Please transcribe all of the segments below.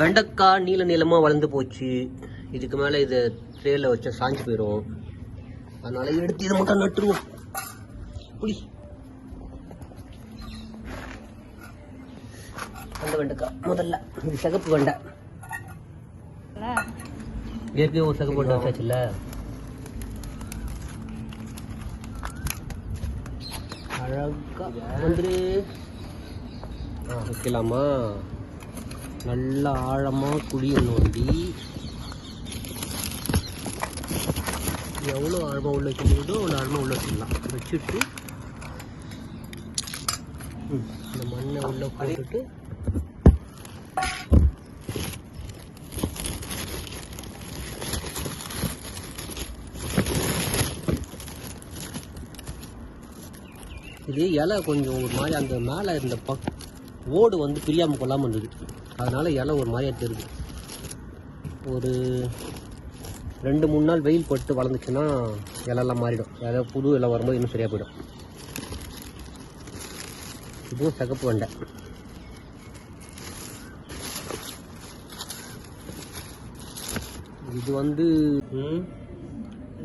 வெண்டைக்காய் நீல நீளமாக வளர்ந்து போச்சு. இதுக்கு மேலே இது ட்ரேல வச்சா சாஞ்சு போயிடும். அதனால எடுத்து இதை மட்டும் நட்டுருவோம். புளி அந்த வெண்டைக்காய் முதல்ல இது சிகப்பு வெண்டை. ஏற்கனவே ஒரு சிகப்பு வெண்டை வச்சாச்சுல்ல. அழகா வந்துரு. வைக்கலாமா? நல்லா ஆழமாக குழியை நோண்டி எவ்வளோ ஆழமாக உள்ள வைக்க முடியுதோ அவ்வளோ ஆழமாக உள்ள வச்சிடலாம். வச்சுட்டு இந்த மண்ணை உள்ள போட்டுட்டு இது இலை கொஞ்சம் ஒரு மாதிரி அந்த மேலே இருந்த ஓடு வந்து பிரியாமல் கொள்ளாமல் இருந்தது. அதனால் இலை ஒரு மாதிரியாக தெரியுது. ஒரு 2-3 நாள் வெயில் பட்டு வளர்ந்துச்சுன்னா இலையெல்லாம் மாறிடும். ஏதாவது புது இலை வரும்போது இன்னும் சரியாக போயிடும். இதுவும் சிகப்பு வெண்டை. இது வந்து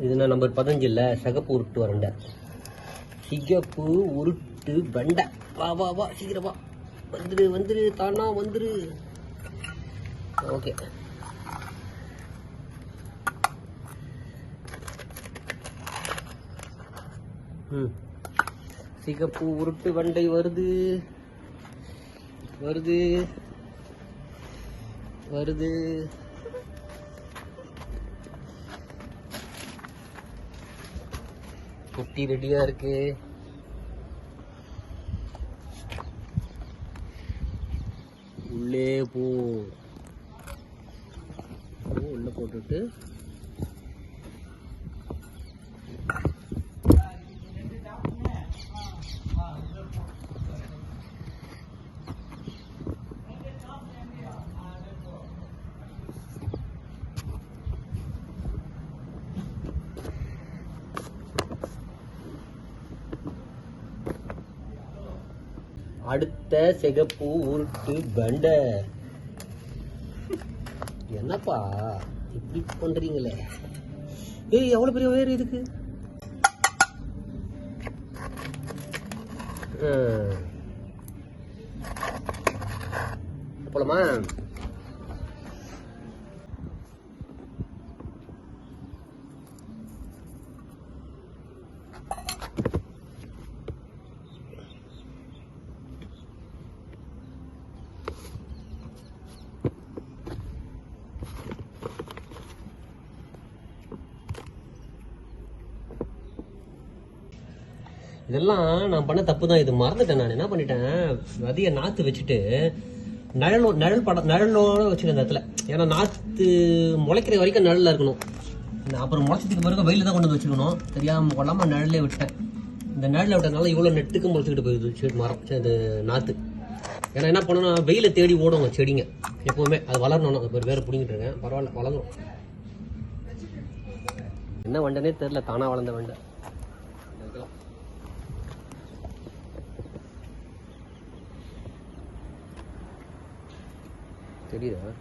இதுனா நம்பர் 15 இல்லை, சிகப்பு உருட்டு வரண்டை. சிகப்பு உருட்டு வெண்டை. வா வா வா சீக்கிரம் வா. வந்துரு வந்துரு தானா வந்துரு. ஓகே, சிகப்பு உருட்டு வெண்டை வருது வருது வருது. குட்டி ரெடியா இருக்கு. உள்ளே போ. உள்ள போட்டுட்டு அடுத்த சிகப்பு உருட்டு வெண்டை. என்னப்பா இப்படி பண்றீங்களே? ஏய் எவ்வளவு பெரிய உயரம் இதுக்கு. போலாமா? இதெல்லாம் நான் பண்ண தப்பு தான். இது மறந்துட்டேன். நான் என்ன பண்ணிட்டேன், அதிக நாற்று வச்சுட்டு நிழலோட வச்சுருக்கேன் இந்த இடத்துல. ஏன்னா நாற்று முளைக்கிற வரைக்கும் நிழலில் இருக்கணும். அப்புறம் முளைச்சதுக்கு பிறகு வெயில தான் கொண்டு வந்து வச்சுக்கணும். தெரியாமல் கொள்ளாமல் நிழலே விட்டேன். இந்த நிழலில் விட்டதுனால இவ்வளோ நெட்டுக்கும் முளைச்சிக்கிட்டு போயிடுது செடி மரம் இது நாற்று. ஏன்னா என்ன பண்ணணும், வெயில தேடி ஓடுங்க செடிங்க எப்போவுமே. அது வளரணும். இப்போ வேறு பிடிங்கிட்டு இருக்கேன். பரவாயில்ல வளரும். என்ன வண்டனே தெரியல, தானாக வளர்ந்த வண்டை. தெரியுதா?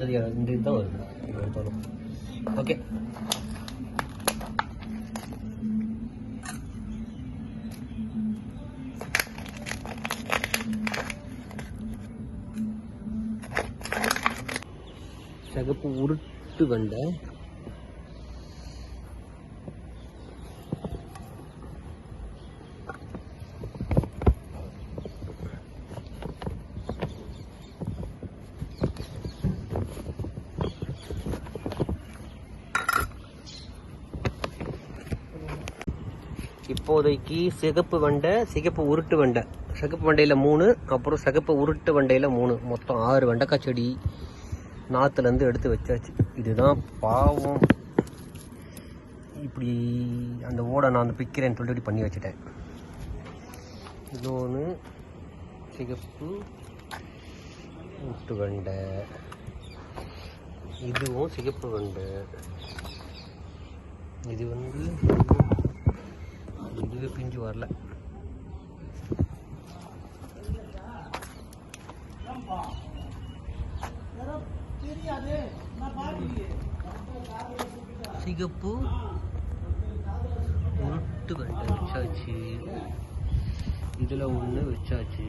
தெரியாது. இந்த இதுதான் வருது. ஓகே, சிகப்பு உருட்டு வெண்டை, இப்போதைக்கு சிகப்பு வெண்டை, சிகப்பு உருட்டு வெண்டை, சிகப்பு வெண்டையில் 3, அப்புறம் சிகப்பு உருட்டு வெண்டையில் 3, மொத்தம் 6 வெண்டைக்காய் செடி நாற்றுலேருந்து எடுத்து வச்சாச்சு. இதுதான் பாவம், இப்படி அந்த ஓடை நான் வந்து பிக்கிறேன்னு சொல்லிட்டு இப்படி பண்ணி வச்சுட்டேன். இன்னொன்று சிகப்பு உருட்டு வெண்டை, இதுவும் சிகப்பு வெண்டை. இது வந்து இதுவே பிஞ்சு வரல. சிகப்பு உருட்டு வெண்டை வச்சாச்சு, இதில் ஒன்று வச்சாச்சு.